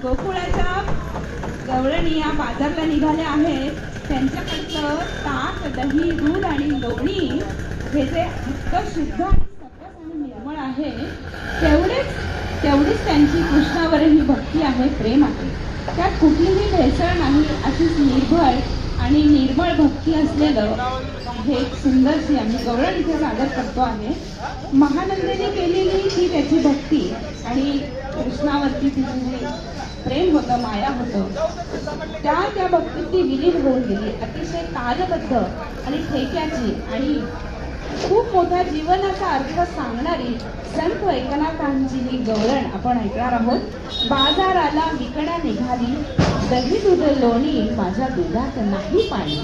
गोकुळाच्या गवळणी या बाजारला निघाल्या आहेत. त्यांच्याकडचं ताक, दही, दूध आणि लोणी हे जे इतकं शुद्ध आणि सकस आणि निर्मळ आहे, तेवढीच त्यांची कृष्णावरही भक्ती आहे, प्रेम आहे. त्यात कुठलीही भेसळ नाही, अशीच निर्भळ आणि निर्मळ भक्ती असलेलं हे एक सुंदरशी आम्ही गवळण इथे सादर करतो आहे. महानंदेने केलेली ही त्याची भक्ती आणि कृष्णावरती तिचे जे प्रेम होतं, माया होतं, त्या भक्तीत ती विलीन होऊन गेली. अतिशय तालबद्ध आणि ठेक्याची आणि खूप मोठा जीवनाचा अर्थ सांगणारी संत एकनाथांची ही गवळण आपण ऐकणार आहोत. बाजाराला विकण्या निघाली, दही दूध लोणी, माझ्या दुधात नाही पाणी.